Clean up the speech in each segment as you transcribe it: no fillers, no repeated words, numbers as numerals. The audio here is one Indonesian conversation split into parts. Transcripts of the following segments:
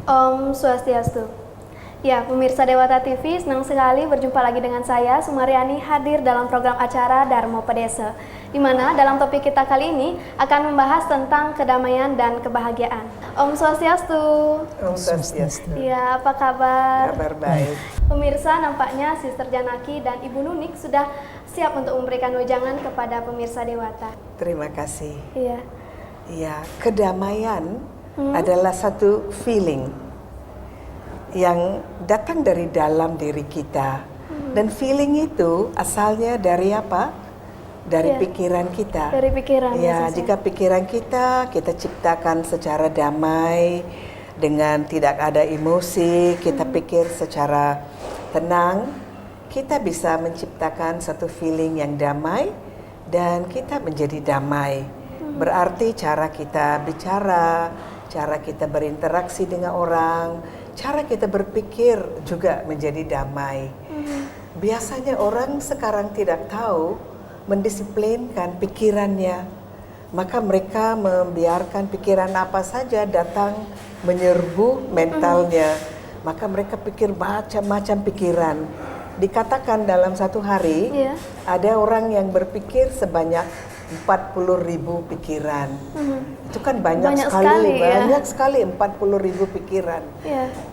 Om Swastiastu. Ya, pemirsa Dewata TV, senang sekali berjumpa lagi dengan saya, Sumaryani, hadir dalam program acara Dharma Pedesa, di mana dalam topik kita kali ini akan membahas tentang kedamaian dan kebahagiaan. Om Swastiastu. Om Swastiastu. Ya, apa kabar? Kabar baik. Pemirsa, nampaknya Sister Janaki dan Ibu Nunik sudah siap untuk memberikan wejangan kepada pemirsa Dewata. Terima kasih. Iya. Ya, kedamaian adalah satu feeling yang datang dari dalam diri kita. Dan feeling itu asalnya dari apa? Dari pikiran kita. Dari pikiran. Ya, jika pikiran kita ciptakan secara damai, dengan tidak ada emosi, kita pikir secara tenang, kita bisa menciptakan satu feeling yang damai dan kita menjadi damai. Berarti cara kita bicara, cara kita berinteraksi dengan orang, cara kita berpikir juga menjadi damai. Biasanya orang sekarang tidak tahu mendisiplinkan pikirannya, maka mereka membiarkan pikiran apa saja datang menyerbu mentalnya. Maka mereka pikir macam-macam pikiran. Dikatakan dalam satu hari ada orang yang berpikir sebanyak 40.000 pikiran. Itu kan banyak sekali, banyak sekali 40.000 pikiran.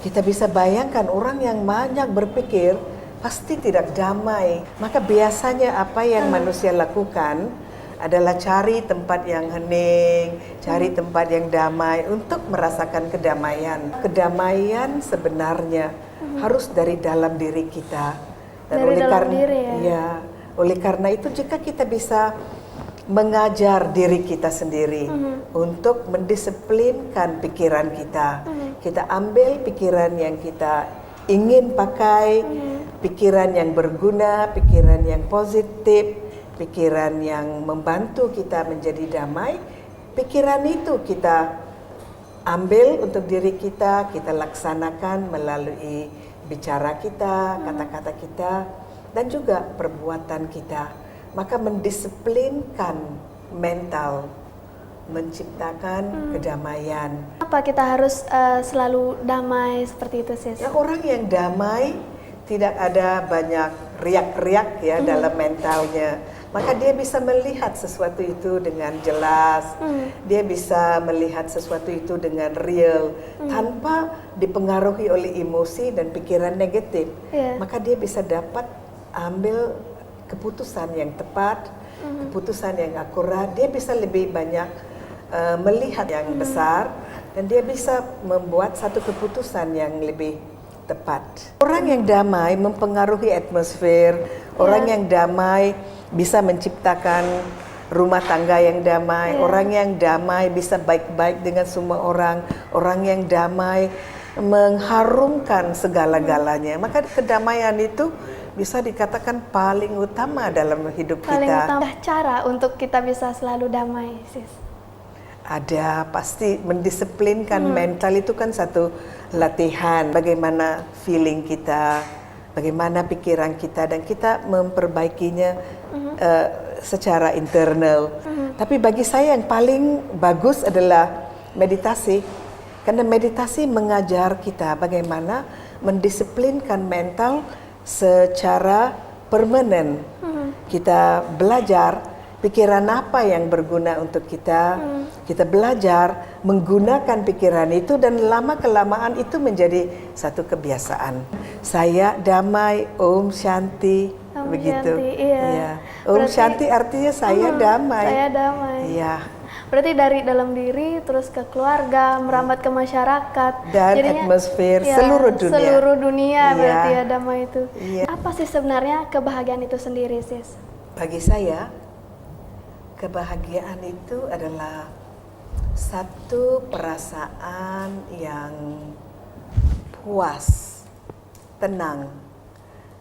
Kita bisa bayangkan orang yang banyak berpikir pasti tidak damai. Maka biasanya apa yang manusia lakukan adalah cari tempat yang hening, cari tempat yang damai untuk merasakan kedamaian. Kedamaian sebenarnya harus dari dalam diri kita. Dan dari dalam diri oleh karena itu jika kita bisa mengajar diri kita sendiri untuk mendisiplinkan pikiran kita. Kita ambil pikiran yang kita ingin pakai, pikiran yang berguna, pikiran yang positif, pikiran yang membantu kita menjadi damai. Pikiran itu kita ambil untuk diri kita laksanakan melalui bicara kita, kata-kata kita, dan juga perbuatan kita. Maka mendisiplinkan mental, menciptakan kedamaian. Apa kita harus selalu damai seperti itu, Sis? Ya, orang yang damai tidak ada banyak riak-riak ya dalam mentalnya. Maka dia bisa melihat sesuatu itu dengan jelas. Dia bisa melihat sesuatu itu dengan real tanpa dipengaruhi oleh emosi dan pikiran negatif. Maka dia bisa dapat ambil keputusan yang tepat, keputusan yang akurat. Dia bisa lebih banyak melihat yang besar dan dia bisa membuat satu keputusan yang lebih tepat. Orang yang damai mempengaruhi atmosfer. Orang yang damai bisa menciptakan rumah tangga yang damai. Orang yang damai bisa baik-baik dengan semua orang. Orang yang damai mengharumkan segala-galanya. Maka kedamaian itu bisa dikatakan paling utama dalam hidup kita. Paling utama cara untuk kita bisa selalu damai, Sis? Ada, pasti mendisiplinkan mental itu kan satu latihan. Bagaimana feeling kita, bagaimana pikiran kita, dan kita memperbaikinya secara internal. Tapi bagi saya yang paling bagus adalah meditasi. Karena meditasi mengajar kita bagaimana mendisiplinkan mental secara permanen. Kita belajar pikiran apa yang berguna untuk kita. Kita belajar menggunakan pikiran itu dan lama-kelamaan itu menjadi satu kebiasaan. Saya damai, Om Shanti, begitu. Shanti, iya. Om Shanti artinya saya damai. Saya damai. Iya. Berarti dari dalam diri terus ke keluarga, merambat ke masyarakat, dan jadinya, atmosfer seluruh dunia. Seluruh dunia berarti ya damai itu. Iya. Apa sih sebenarnya kebahagiaan itu sendiri, Sis? Bagi saya, kebahagiaan itu adalah satu perasaan yang puas, tenang,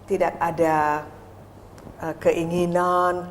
tidak ada keinginan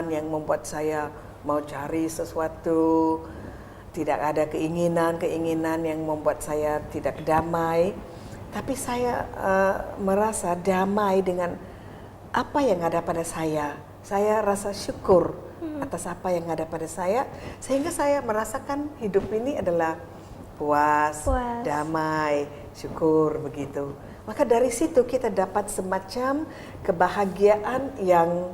yang membuat saya mau cari sesuatu, tidak ada keinginan yang membuat saya tidak damai, tapi saya merasa damai dengan apa yang ada pada saya. Saya rasa syukur atas apa yang ada pada saya, sehingga saya merasakan hidup ini adalah puas, Puas. damai, syukur begitu. Maka dari situ kita dapat semacam kebahagiaan yang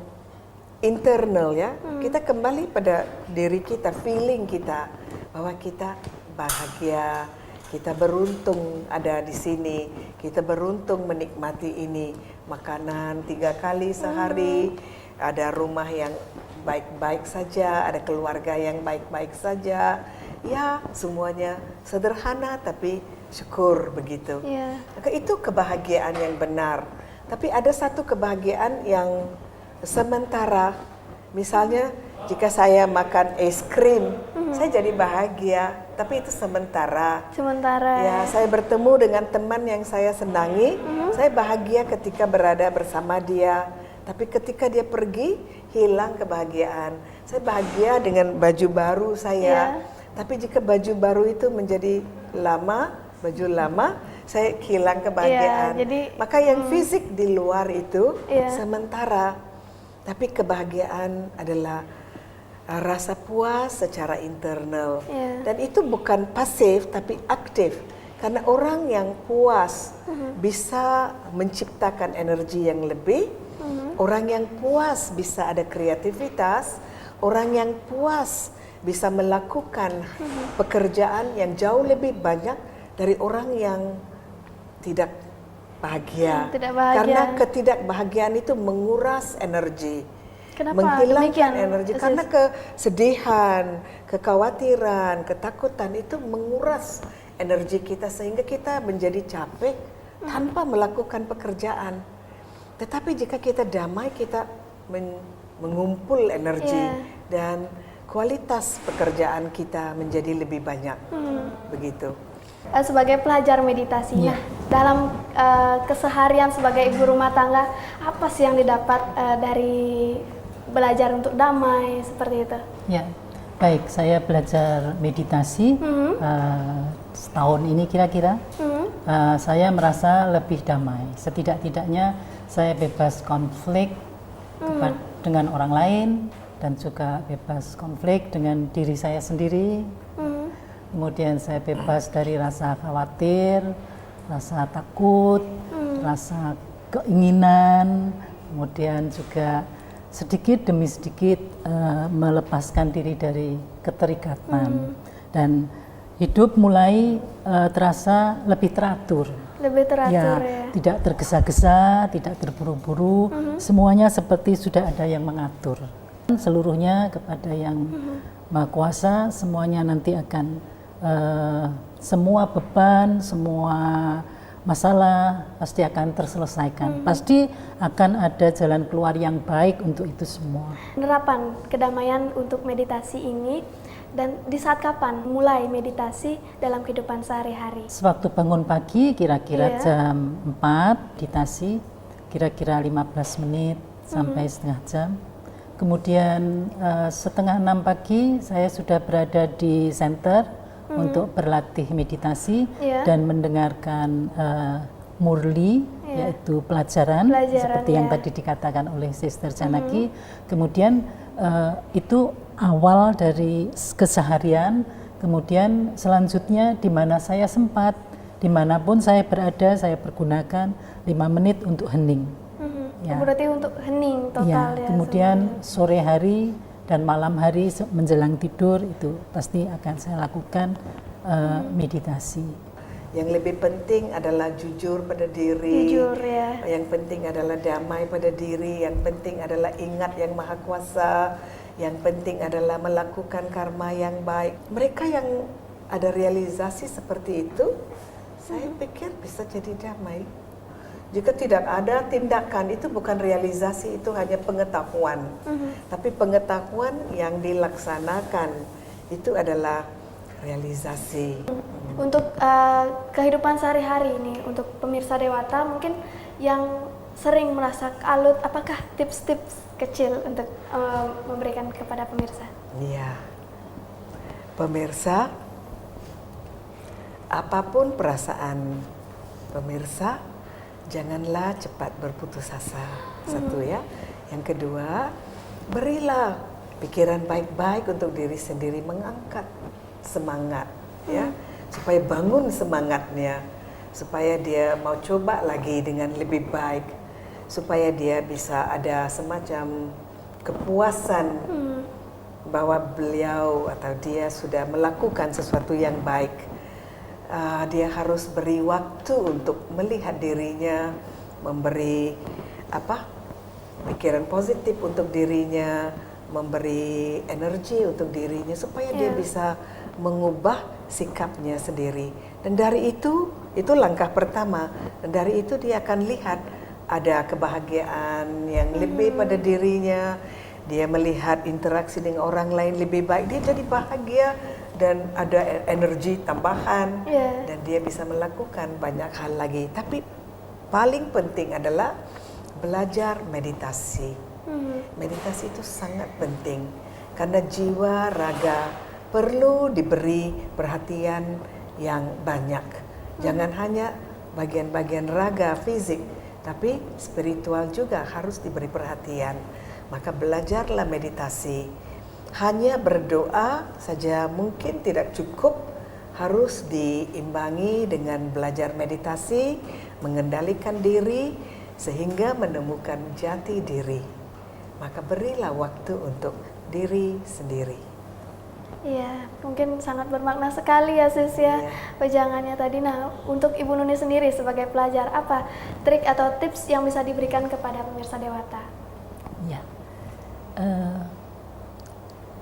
internal ya. Kita kembali pada diri kita, feeling kita bahwa kita bahagia, kita beruntung ada di sini, kita beruntung menikmati ini, makanan 3 kali sehari, ada rumah yang baik-baik saja, ada keluarga yang baik-baik saja. Ya, semuanya sederhana tapi syukur begitu. Iya. Maka itu kebahagiaan yang benar. Tapi ada satu kebahagiaan yang sementara. Misalnya jika saya makan es krim, saya jadi bahagia, tapi itu sementara. Sementara. Ya, saya bertemu dengan teman yang saya senangi, saya bahagia ketika berada bersama dia. Tapi ketika dia pergi, hilang kebahagiaan. Saya bahagia dengan baju baru saya. Tapi jika baju baru itu menjadi baju lama, saya hilang kebahagiaan. Jadi, maka yang fisik di luar itu sementara. Tapi kebahagiaan adalah rasa puas secara internal. Dan itu bukan pasif tapi aktif. Karena orang yang puas bisa menciptakan energi yang lebih. Orang yang puas bisa ada kreativitas. Orang yang puas bisa melakukan pekerjaan yang jauh lebih banyak dari orang yang tidak bahagia. Tidak bahagia. Karena ketidakbahagiaan itu menguras energi. Kenapa Menghilangkan demikian? energi. Karena kesedihan, kekhawatiran, ketakutan itu menguras energi kita sehingga kita menjadi capek tanpa melakukan pekerjaan. Tetapi jika kita damai, kita mengumpul energi dan kualitas pekerjaan kita menjadi lebih banyak. Begitu. Sebagai pelajar meditasi, nah dalam keseharian sebagai ibu rumah tangga, apa sih yang didapat dari belajar untuk damai seperti itu? Ya, baik. Saya belajar meditasi setahun ini kira-kira. Saya merasa lebih damai. Setidak-tidaknya saya bebas konflik dengan orang lain dan juga bebas konflik dengan diri saya sendiri. Kemudian saya bebas dari rasa khawatir, rasa takut, rasa keinginan, kemudian juga sedikit demi sedikit melepaskan diri dari keterikatan. Dan hidup mulai terasa lebih teratur. Lebih teratur ya. Tidak tergesa-gesa, tidak terburu-buru, semuanya seperti sudah ada yang mengatur. Seluruhnya kepada yang Maha Kuasa, semuanya nanti akan semua beban, semua masalah pasti akan terselesaikan. Pasti akan ada jalan keluar yang baik untuk itu semua. Penerapan kedamaian untuk meditasi ini, dan di saat kapan mulai meditasi dalam kehidupan sehari-hari? Sewaktu bangun pagi kira-kira jam 4 meditasi, kira-kira 15 menit sampai setengah jam. Kemudian setengah 6 pagi saya sudah berada di center untuk berlatih meditasi dan mendengarkan murli, yaitu pelajaran seperti yang tadi dikatakan oleh Sister Janaki. Kemudian itu awal dari keseharian. Kemudian selanjutnya di mana saya sempat, dimanapun saya berada, saya pergunakan 5 menit untuk hening. Berarti untuk hening total ya. Kemudian sore hari dan malam hari menjelang tidur itu pasti akan saya lakukan meditasi. Yang lebih penting adalah jujur pada diri. Jujur ya. Yang penting adalah damai pada diri. Yang penting adalah ingat Yang Maha Kuasa. Yang penting adalah melakukan karma yang baik. Mereka yang ada realisasi seperti itu, saya pikir bisa jadi damai. Jika tidak ada tindakan, itu bukan realisasi, itu hanya pengetahuan. Tapi pengetahuan yang dilaksanakan itu adalah realisasi. Untuk kehidupan sehari-hari ini, untuk pemirsa Dewata mungkin yang sering merasa kalut, apakah tips-tips kecil untuk memberikan kepada pemirsa? Iya, pemirsa, apapun perasaan pemirsa, janganlah cepat berputus asa. Satu ya. Yang kedua, berilah pikiran baik-baik untuk diri sendiri, mengangkat semangat ya. supaya bangun semangatnya, supaya dia mau coba lagi dengan lebih baik, supaya dia bisa ada semacam kepuasan bahwa beliau atau dia sudah melakukan sesuatu yang baik. Dia harus beri waktu untuk melihat dirinya, memberi pikiran positif untuk dirinya, memberi energi untuk dirinya supaya dia bisa mengubah sikapnya sendiri. Dan dari itu langkah pertama. Dan dari itu dia akan lihat ada kebahagiaan yang lebih pada dirinya. Dia melihat interaksi dengan orang lain lebih baik, dia jadi bahagia dan ada energi tambahan dan dia bisa melakukan banyak hal lagi. Tapi paling penting adalah belajar meditasi. Meditasi itu sangat penting karena jiwa raga perlu diberi perhatian yang banyak. Jangan hanya bagian-bagian raga fisik, tapi spiritual juga harus diberi perhatian. Maka belajarlah meditasi. Hanya berdoa saja mungkin tidak cukup, harus diimbangi dengan belajar meditasi, mengendalikan diri sehingga menemukan jati diri. Maka berilah waktu untuk diri sendiri. Iya, mungkin sangat bermakna sekali ya sis ya wejangannya tadi. Nah, untuk Ibu Nuni sendiri sebagai pelajar, apa trik atau tips yang bisa diberikan kepada pemirsa Dewata? Ya,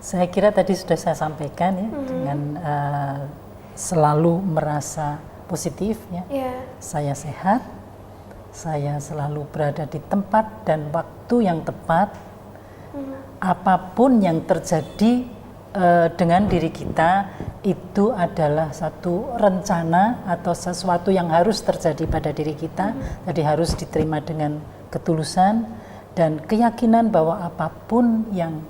saya kira tadi sudah saya sampaikan ya, dengan selalu merasa positif ya. Saya sehat, saya selalu berada di tempat dan waktu yang tepat. Apapun yang terjadi dengan diri kita itu adalah satu rencana atau sesuatu yang harus terjadi pada diri kita. Jadi harus diterima dengan ketulusan dan keyakinan bahwa apapun yang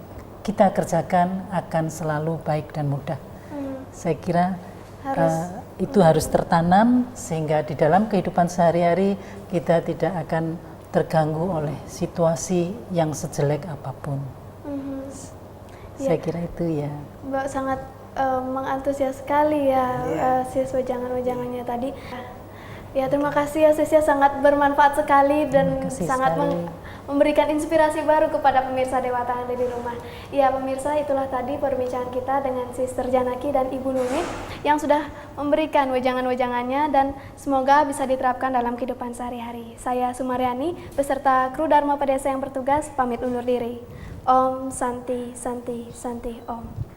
kita kerjakan akan selalu baik dan mudah. Saya kira itu harus tertanam sehingga di dalam kehidupan sehari-hari kita tidak akan terganggu oleh situasi yang sejelek apapun. Saya kira itu ya. Mbak sangat mengantusias sekali ya sis wejangan-wejangannya tadi. Ya, terima kasih ya sis ya, sangat bermanfaat sekali dan sangat memberikan inspirasi baru kepada pemirsa Dewata yang ada di rumah. Ya pemirsa, itulah tadi perbincangan kita dengan Sister Janaki dan Ibu Nuni yang sudah memberikan wejangan-wejangannya dan semoga bisa diterapkan dalam kehidupan sehari-hari. Saya Sumaryani beserta kru Dharma Pedesa yang bertugas pamit undur diri. Om Santi Santi Santi Om.